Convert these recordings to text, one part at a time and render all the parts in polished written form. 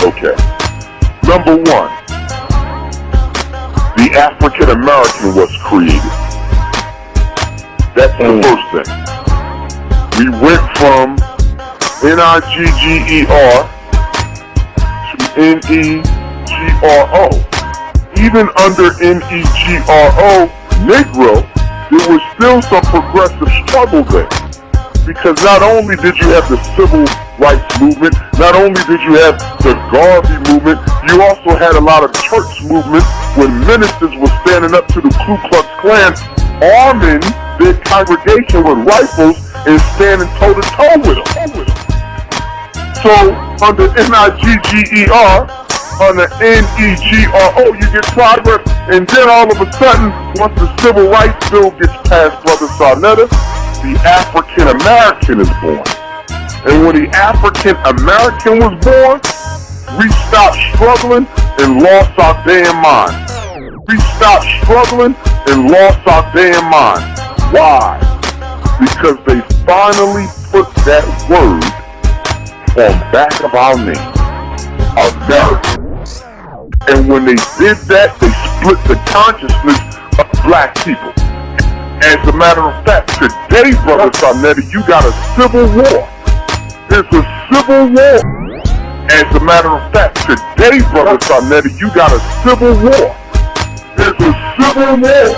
Okay. Number one, the African American was created. That's the first thing. We went from Nigger to Negro. Even under Negro, Negro, there was still some progressive struggle there. Because not only did you have the civil rights movement, not only did you have the Garvey movement, you also had a lot of church movements when ministers were standing up to the Ku Klux Klan, arming their congregation with rifles and standing toe-to-toe with them. So under Nigger, under Negro, you get progress, and then all of a sudden, once the Civil Rights Bill gets passed, Brother Sarnetta, the African American is born. And when the African American was born, we stopped struggling and lost our damn minds. We stopped struggling and lost our damn minds. Why? Because they finally put that word on back of our name, American. And when they did that, they split the consciousness of black people. As a matter of fact, today, Brother Sarnetta, you got a civil war. There's a civil war. As a matter of fact, today, Brother Sarnetta, you got a civil war. There's a civil war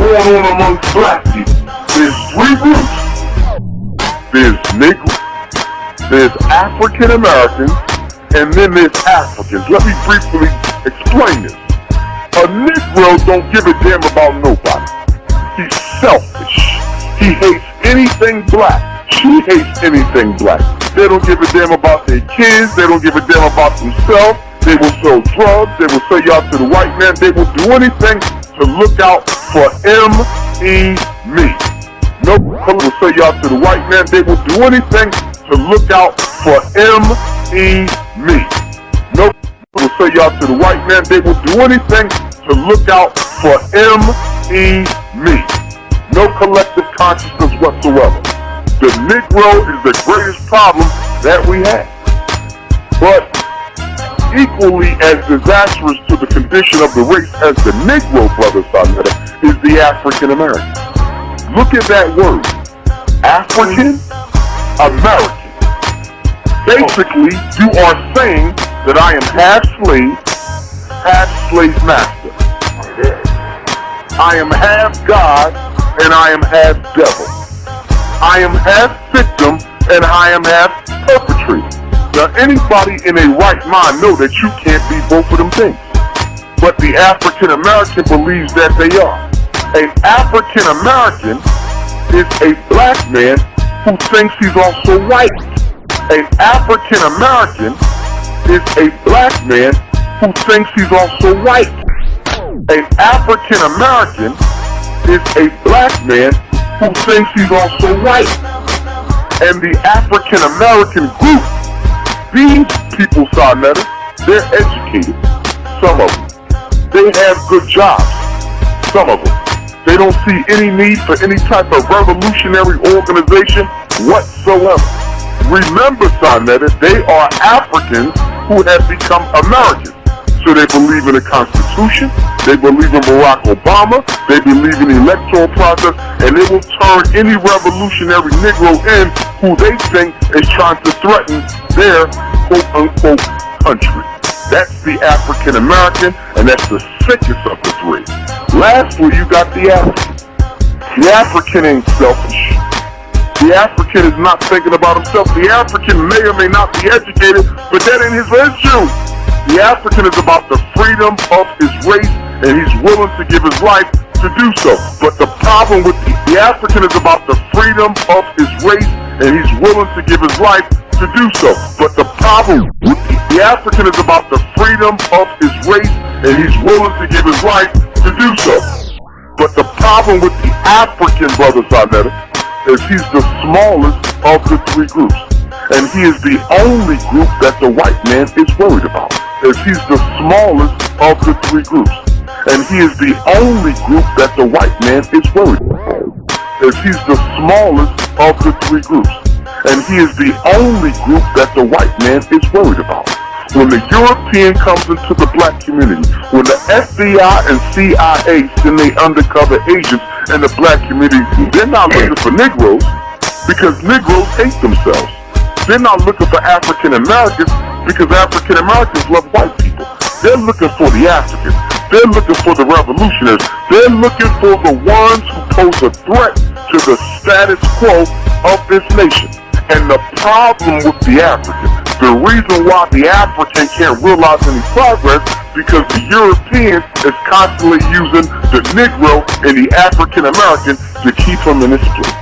going on amongst black people. There's three groups. There's Negro, there's African Americans, and then there's Africans. Let me briefly explain this. A Negro don't give a damn about nobody. He's selfish. He hates anything black. She hates anything black. They don't give a damn about their kids. They don't give a damn about themselves. They will sell drugs. They will sell y'all to the white man. They will do anything to look out for me. No color will sell y'all to the white man. They will do anything to look out for me. No will sell y'all to the white man. They will do anything to look out for me. No collective consciousness whatsoever. The Negro is the greatest problem that we have. But equally as disastrous to the condition of the race as the Negro, Brother Sarnetta, is the African American. Look at that word, African American. Basically, you are saying that I am half slave master. I am half God, and I am half devil. I am half victim, and I am half perpetrator. Now, anybody in a right mind know that you can't be both of them things. But the African American believes that they are. An African American is a black man who thinks he's also white. An African American is a black man who thinks he's also white. An African American is a black man who thinks he's also white. And the African American group, these people, Sarnetta, they're educated. Some of them. They have good jobs. Some of them. They don't see any need for any type of revolutionary organization whatsoever. Remember, Sarnetta, they are Africans who have become Americans. So they believe in the Constitution, they believe in Barack Obama, they believe in the electoral process, and they will turn any revolutionary Negro in who they think is trying to threaten their quote-unquote country. That's the African American, and that's the sickest of the three. Lastly, you got the African. The African ain't selfish. The African is not thinking about himself. The African may or may not be educated, but that ain't his issue. The African is about the freedom of his race, and he's willing to give his life to do so. But the problem with the African is about the freedom of his race, and he's willing to give his life to do so. But the problem with the African is about the freedom of his race, and he's willing to give his life to do so. But the problem with the African, Brother Sarnetta, is he's the smallest of the three groups. And he is the only group that the white man is worried about. As he's the smallest of the three groups. And he is the only group that the white man is worried about. As he's the smallest of the three groups. And he is the only group that the white man is worried about. when the European comes into the black community, when the FBI and CIA send their undercover agents in the black community, they're not looking for Negroes because Negroes hate themselves. They're not looking for African Americans because African Americans love white people. They're looking for the Africans. They're looking for the revolutionaries. They're looking for the ones who pose a threat to the status quo of this nation. And the problem with the African, the reason why the African can't realize any progress, because the European is constantly using the Negro and the African American to keep him in his place.